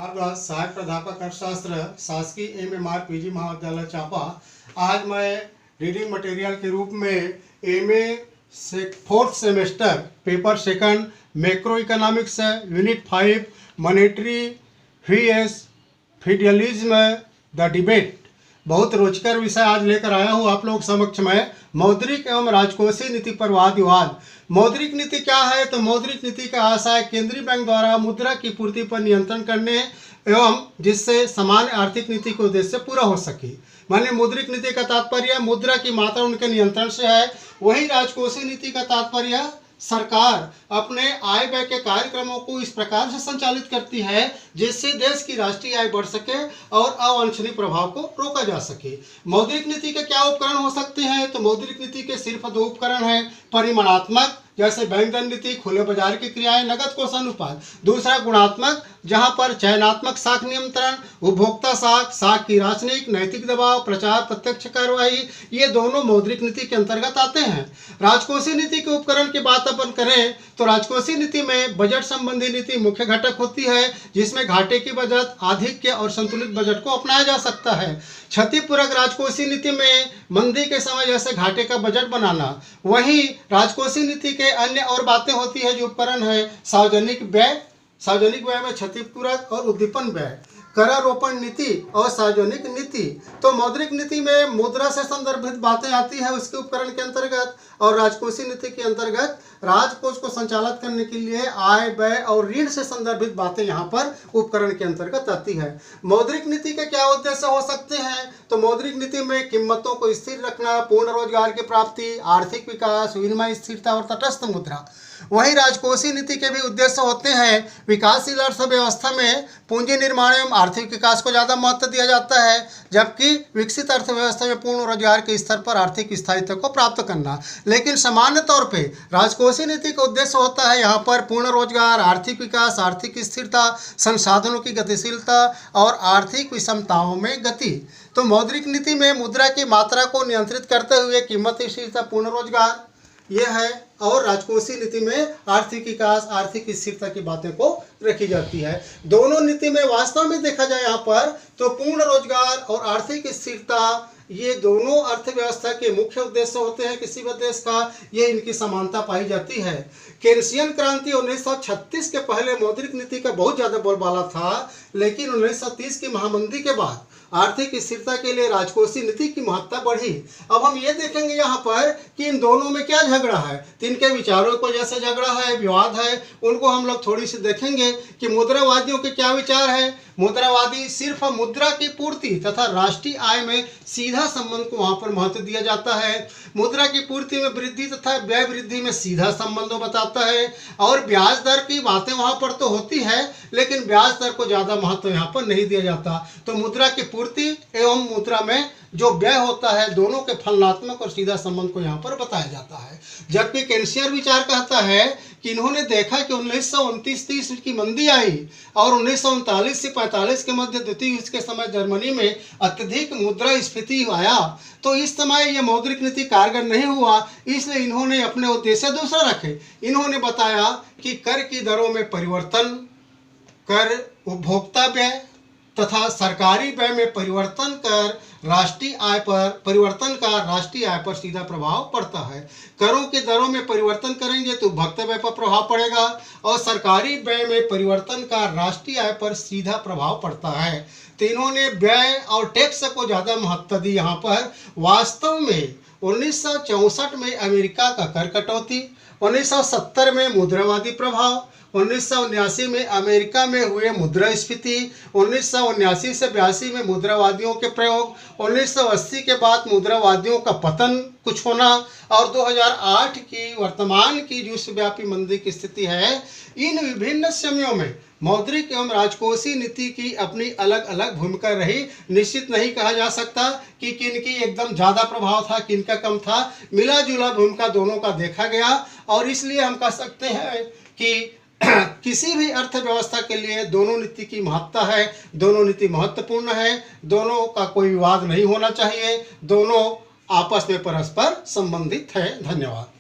भारद्वाज सहायक प्राध्यापक अर्थशास्त्र शासकीय MMR PG महाविद्यालय चांपा। आज मैं रीडिंग मटेरियल के रूप में MA से 4th semester paper second macro economics unit 5 monetary vs federalism the debate बहुत रोचकर विषय आज लेकर आया हूँ आप लोग समक्ष में। मौद्रिक एवं राजकोषीय नीति पर वाद विवाद। मौद्रिक नीति क्या है? तो मौद्रिक नीति का आशय केंद्रीय बैंक द्वारा मुद्रा की पूर्ति पर नियंत्रण करने एवं जिससे सामान्य आर्थिक नीति के उद्देश्य पूरा हो सके। माने मौद्रिक नीति का तात्पर्य मुद्रा की मात्रा उनके नियंत्रण से है। वही राजकोषीय नीति का तात्पर्य सरकार अपने आय व्यय के कार्यक्रमों को इस प्रकार से संचालित करती है जिससे देश की राष्ट्रीय आय बढ़ सके और अवांछनीय प्रभाव को रोका जा सके। मौद्रिक नीति के क्या उपकरण हो सकते हैं? तो मौद्रिक नीति के सिर्फ दो उपकरण हैं, परिमाणात्मक जैसे बैंक दर नीति, खुले बाजार की क्रियाएं, नगद कोष अनुपात। दूसरा गुणात्मक जहां पर चयनात्मक साख नियंत्रण, उपभोक्ता साख की राजनीतिक नैतिक दबाव, प्रचार प्रत्यक्ष कार्रवाई, ये दोनों मौद्रिक नीति के अंतर्गत आते हैं। राजकोषीय नीति के उपकरण की बात अपन करें तो राजकोषीय नीति में बजट संबंधी नीति मुख्य घटक होती है जिसमें घाटे की बचत, आधिक्य और संतुलित बजट को अपनाया जा सकता है। क्षतिपूरक राजकोषीय नीति में मंदी के समय जैसे घाटे का बजट बनाना। वहीं राजकोषीय नीति के अन्य और बातें होती है जो उपकरण है सार्वजनिक व्यय में क्षतिपूरक और उद्दीपन व्यय, करारोपण नीति और सार्वजनिक नीति। तो मौद्रिक नीति में मुद्रा से संदर्भित बातें आती है उसके उपकरण के अंतर्गत, और राजकोषीय नीति के अंतर्गत राजकोष को संचालित करने के लिए आय व्यय और ऋण से संदर्भित बातें यहाँ पर उपकरण के अंतर्गत आती है। मौद्रिक नीति के क्या उद्देश्य हो सकते हैं? तो मौद्रिक नीति में कीमतों को स्थिर रखना, पूर्ण रोजगार की प्राप्ति, आर्थिक विकास, विनिमय स्थिरता और तटस्थ मुद्रा। वहीं राजकोषीय नीति के भी उद्देश्य होते हैं विकासशील अर्थव्यवस्था में पूंजी निर्माण एवं आर्थिक विकास को ज़्यादा महत्व दिया जाता है, जबकि विकसित अर्थव्यवस्था में पूर्ण रोजगार के स्तर पर आर्थिक स्थायित्व को प्राप्त करना। लेकिन सामान्य तौर पे राजकोषीय नीति का उद्देश्य होता है यहाँ पर पूर्ण रोजगार, आर्थिक विकास, आर्थिक स्थिरता, संसाधनों की गतिशीलता और आर्थिक विषमताओं में गति। तो मौद्रिक नीति में मुद्रा की मात्रा को नियंत्रित करते हुए कीमत स्थिरता, पूर्ण रोजगार यह है, और राजकोषीय नीति में आर्थिक विकास, आर्थिक स्थिरता की बातें को रखी जाती है। दोनों नीति में वास्तव में देखा जाए यहाँ पर तो पूर्ण रोजगार और आर्थिक स्थिरता ये दोनों अर्थव्यवस्था के मुख्य उद्देश्य होते हैं किसी भी देश का। ये इनकी समानता पाई जाती है। केन्सियन क्रांति 1936 के पहले मौद्रिक नीति का बहुत ज़्यादा बोलबाला था, लेकिन 1930 की महामंदी के बाद आर्थिक स्थिरता के लिए राजकोषीय नीति की महत्ता बढ़ी। अब हम ये देखेंगे यहाँ पर कि इन दोनों में क्या झगड़ा है, तो इनके विचारों को जैसे झगड़ा है, विवाद है, उनको हम लोग थोड़ी सी देखेंगे कि मुद्रावादियों के क्या विचार है। मुद्रावादी सिर्फ मुद्रा की पूर्ति तथा राष्ट्रीय आय में सीधा संबंध को वहाँ पर महत्व दिया जाता है। मुद्रा की पूर्ति में वृद्धि तथा व्यय वृद्धि में सीधा संबंध बताता है, और ब्याज दर की बातें वहाँ पर तो होती है लेकिन ब्याज दर को ज़्यादा महत्व यहाँ पर नहीं दिया जाता। तो मुद्रा की पूर्ति एवं मुद्रा में जो व्यय होता है दोनों के फलनात्मक और सीधा संबंध को यहाँ पर बताया जाता है। जबकि केन्सियर विचार कहता है कि इन्होंने देखा कि 1929-30 की मंदी आई और 1939 से 45 के मध्य द्वितीय युद्ध के समय जर्मनी में अत्यधिक मुद्रास्फीति आया, तो इस समय ये मौद्रिक नीति कारगर नहीं हुआ, इसलिए इन्होंने अपने उद्देश्य दूसरा रखे। इन्होंने बताया कि कर की दरों में परिवर्तन, कर उपभोक्ता व्यय तथा सरकारी व्यय में परिवर्तन कर राष्ट्रीय आय पर सीधा प्रभाव पड़ता है। करों के दरों में परिवर्तन करेंगे तो उपभोक्ता व्यय पर प्रभाव पड़ेगा, और सरकारी व्यय में परिवर्तन का राष्ट्रीय आय पर सीधा प्रभाव पड़ता है। तो इन्होंने व्यय और टैक्स को ज़्यादा महत्व दी यहाँ पर। वास्तव में 1964 में अमेरिका का कर कटौती, 1970 में मुद्रावादी प्रभाव, 1979 में अमेरिका में हुए मुद्रास्फीति, 1979 से 82 में मुद्रावादियों के प्रयोग, 1980 के बाद मुद्रावादियों का पतन कुछ होना, और 2008 की वर्तमान की विश्वव्यापी मंदी की स्थिति है। इन विभिन्न समयों में मौद्रिक एवं राजकोषीय नीति की अपनी अलग अलग भूमिका रही। निश्चित नहीं कहा जा सकता कि किनकी एकदम ज़्यादा प्रभाव था, किनका कम था। मिला जुला भूमिका दोनों का देखा गया, और इसलिए हम कह सकते हैं कि किसी भी अर्थव्यवस्था के लिए दोनों नीति की महत्ता है, दोनों नीति महत्वपूर्ण है, दोनों का कोई विवाद नहीं होना चाहिए, दोनों आपस में परस्पर संबंधित है। धन्यवाद।